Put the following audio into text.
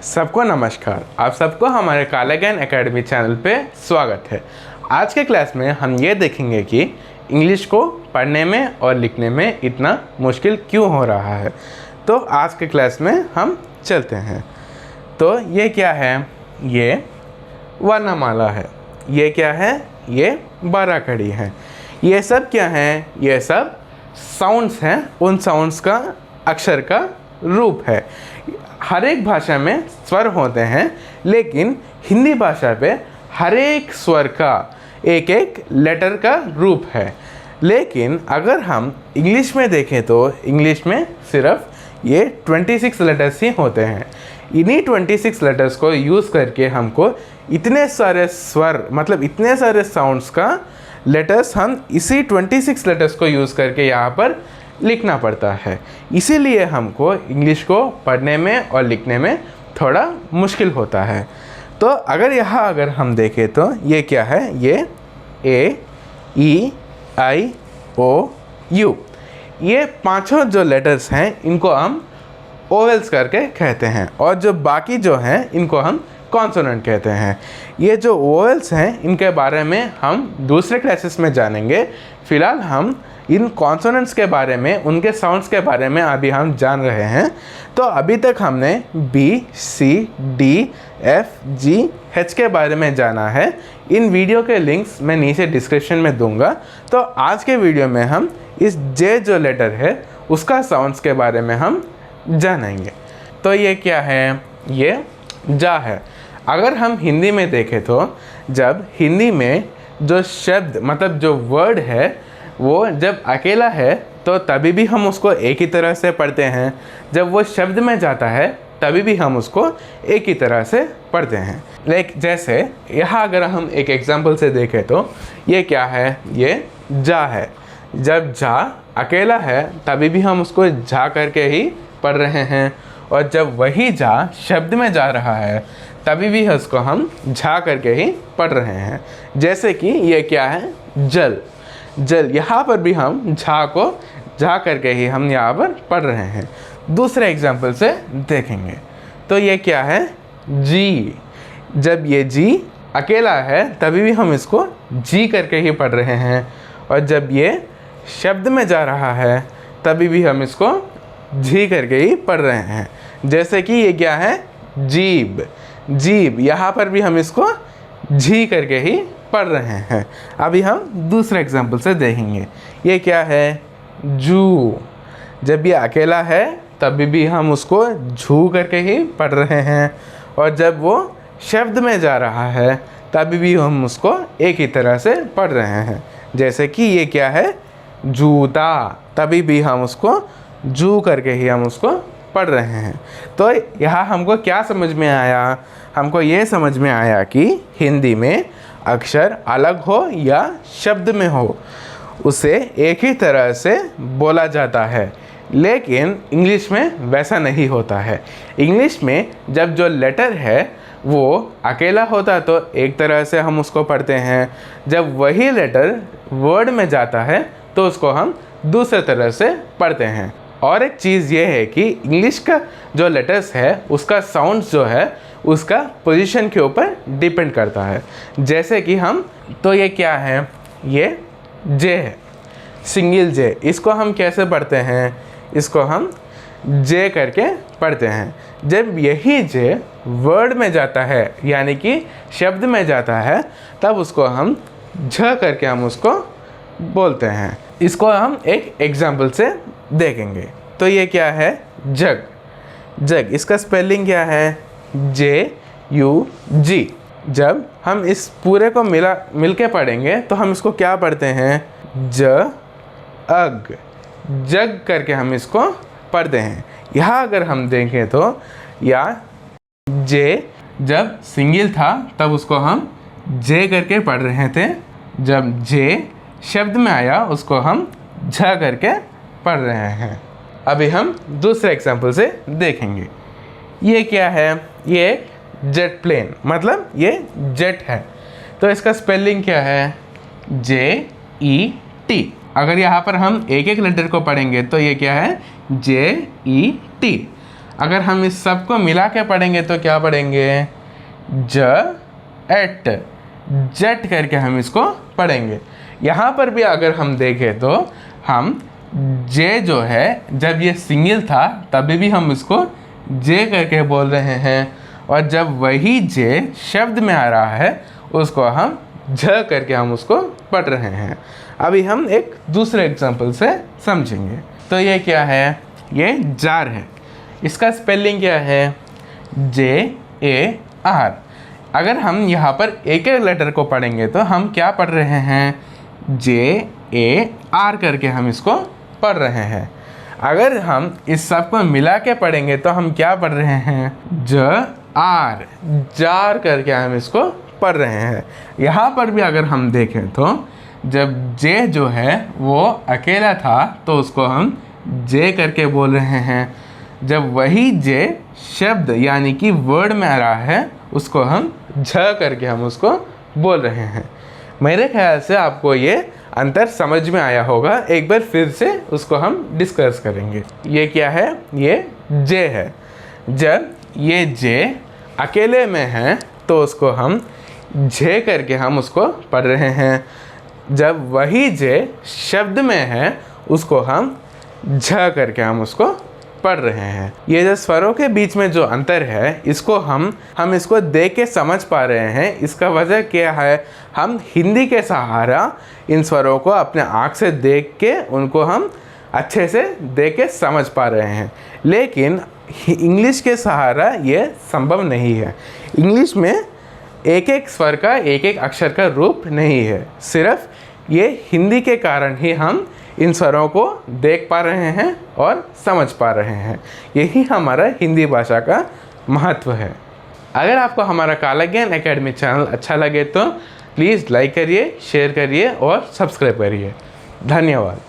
सबको नमस्कार। आप सबको हमारे काला ज्ञान एकेडमी चैनल पे स्वागत है। आज के क्लास में हम ये देखेंगे कि इंग्लिश को पढ़ने में और लिखने में इतना मुश्किल क्यों हो रहा है। तो आज के क्लास में हम चलते हैं। तो ये क्या है? ये वर्णमाला है। ये क्या है? ये बाराखड़ी है। ये सब क्या है? ये सब साउंड्स हैं। उन साउंड्स का अक्षर का रूप है। हर एक भाषा में स्वर होते हैं, लेकिन हिंदी भाषा पे हर एक स्वर का एक एक लेटर का रूप है। लेकिन अगर हम इंग्लिश में देखें तो इंग्लिश में सिर्फ ये 26 लेटर्स ही होते हैं। इन्हीं 26 लेटर्स को यूज़ करके हमको इतने सारे स्वर मतलब इतने सारे साउंड्स का लेटर्स हम इसी 26 लेटर्स को यूज़ करके यहाँ पर लिखना पड़ता है। इसीलिए हमको इंग्लिश को पढ़ने में और लिखने में थोड़ा मुश्किल होता है। तो अगर हम देखें तो ये क्या है? ये ए, ई, आई, ओ, यू, ये पांचों जो लेटर्स हैं इनको हम ओवेल्स करके कहते हैं, और जो बाकी जो हैं इनको हम कॉन्सोनेंट कहते हैं। ये जो ओवेल्स हैं इनके बारे में हम दूसरे क्लासेस में जानेंगे। फ़िलहाल हम इन कॉन्सोनेंट्स के बारे में, उनके साउंड्स के बारे में अभी हम जान रहे हैं। तो अभी तक हमने बी, सी, डी, एफ, जी, एच के बारे में जाना है। इन वीडियो के लिंक्स मैं नीचे डिस्क्रिप्शन में दूंगा। तो आज के वीडियो में हम इस जे जो लेटर है उसका साउंड्स के बारे में हम जानेंगे। तो ये क्या है? ये जा है। अगर हम हिंदी में देखें तो जब हिंदी में जो शब्द मतलब जो वर्ड है वो जब अकेला है तो तभी भी हम उसको एक ही तरह से पढ़ते हैं। जब वो शब्द में जाता है तभी भी हम उसको एक ही तरह से पढ़ते हैं। जैसे यहाँ अगर हम एक एग्जांपल से देखें तो ये क्या है? ये जा है। जब जा अकेला है तभी भी हम उसको जा करके ही पढ़ रहे हैं, और जब वही जा शब्द में जा रहा है तभी भी उसको हम झा करके ही पढ़ रहे हैं। जैसे कि ये क्या है? जल। जल, यहाँ पर भी हम झा को झा करके ही हम यहाँ पर पढ़ रहे हैं। दूसरे एग्जाम्पल से देखेंगे तो ये क्या है? जी। जब ये जी अकेला है तभी भी हम इसको जी करके ही पढ़ रहे हैं, और जब ये शब्द में जा रहा है तभी भी हम इसको जी करके ही पढ़ रहे हैं। जैसे कि ये क्या है? जीभ। जीभ, यहाँ पर भी हम इसको जी करके ही पढ़ रहे हैं। अभी हम दूसरे एग्जाम्पल से देखेंगे। ये क्या है? जू। जब ये अकेला है तभी भी हम उसको झू करके ही पढ़ रहे हैं, और जब वो शब्द में जा रहा है तभी भी हम उसको एक ही तरह से पढ़ रहे हैं। जैसे कि ये क्या है? जूता। तभी भी हम उसको जू करके ही हम उसको पढ़ रहे हैं। तो यहाँ हमको क्या समझ में आया? हमको ये समझ में आया कि हिंदी में अक्षर अलग हो या शब्द में हो उसे एक ही तरह से बोला जाता है, लेकिन इंग्लिश में वैसा नहीं होता है। इंग्लिश में जब जो लेटर है वो अकेला होता तो एक तरह से हम उसको पढ़ते हैं, जब वही लेटर वर्ड में जाता है तो उसको हम दूसरे तरह से पढ़ते हैं। और एक चीज़ ये है कि इंग्लिश का जो लेटर्स है उसका साउंड्स जो है उसका पोजीशन के ऊपर डिपेंड करता है। जैसे कि हम, तो ये क्या है? ये जे है, सिंगल जे। इसको हम कैसे पढ़ते हैं? इसको हम जे करके पढ़ते हैं। जब यही जे वर्ड में जाता है यानी कि शब्द में जाता है तब उसको हम झ करके हम उसको बोलते हैं। इसको हम एक एग्जाम्पल से देखेंगे। तो ये क्या है? जग। जग, इसका स्पेलिंग क्या है? J-U-G। जब हम इस पूरे को मिल के पढ़ेंगे तो हम इसको क्या पढ़ते हैं? ज अग। जग करके हम इसको पढ़ते हैं। यहाँ अगर हम देखें तो या जे जब सिंगल था तब उसको हम जे करके पढ़ रहे थे, जब जे शब्द में आया उसको हम झ करके पढ़ रहे हैं। अभी हम दूसरे एग्जाम्पल से देखेंगे। ये क्या है? ये जेट प्लेन, मतलब ये जेट है। तो इसका स्पेलिंग क्या है? J-E-T। अगर यहाँ पर हम एक एक लेटर को पढ़ेंगे तो ये क्या है? J-E-T। अगर हम इस सब को मिला के पढ़ेंगे तो क्या पढ़ेंगे? ज एट, जट करके हम इसको पढ़ेंगे। यहाँ पर भी अगर हम देखें तो हम जे जो है, जब ये सिंगल था तभी भी हम इसको जे करके बोल रहे हैं, और जब वही जे शब्द में आ रहा है उसको हम ज करके हम उसको पढ़ रहे हैं। अभी हम एक दूसरे एग्जाम्पल से समझेंगे। तो ये क्या है? ये जार है। इसका स्पेलिंग क्या है? JAR। अगर हम यहाँ पर एक एक लेटर को पढ़ेंगे तो हम क्या पढ़ रहे हैं? JAR करके हम इसको पढ़ रहे हैं। अगर हम इस सब को मिला के पढ़ेंगे तो हम क्या पढ़ रहे हैं? JAR, जार करके हम इसको पढ़ रहे हैं। यहाँ पर भी अगर हम देखें तो जब जे जो है वो अकेला था तो उसको हम जे करके बोल रहे हैं। जब वही जे शब्द यानी कि वर्ड में आ रहा है उसको हम झ करके हम उसको बोल रहे हैं। मेरे ख्याल से आपको ये अंतर समझ में आया होगा। एक बार फिर से उसको हम डिस्कस करेंगे। ये क्या है? ये जे है। जब ये जे अकेले में है तो उसको हम जे करके हम उसको पढ़ रहे हैं। जब वही जे शब्द में है उसको हम झ करके हम उसको पढ़ रहे हैं। ये जो स्वरों के बीच में जो अंतर है इसको हम इसको देख के समझ पा रहे हैं। इसका वजह क्या है? हम हिंदी के सहारा इन स्वरों को अपने आँख से देख के उनको हम अच्छे से देख के समझ पा रहे हैं, लेकिन इंग्लिश के सहारा ये संभव नहीं है। इंग्लिश में एक एक स्वर का एक एक अक्षर का रूप नहीं है। सिर्फ ये हिंदी के कारण ही हम इन स्वरों को देख पा रहे हैं और समझ पा रहे हैं। यही हमारा हिंदी भाषा का महत्व है। अगर आपको हमारा काला ज्ञान एकेडमी चैनल अच्छा लगे तो प्लीज़ लाइक करिए, शेयर करिए और सब्सक्राइब करिए। धन्यवाद।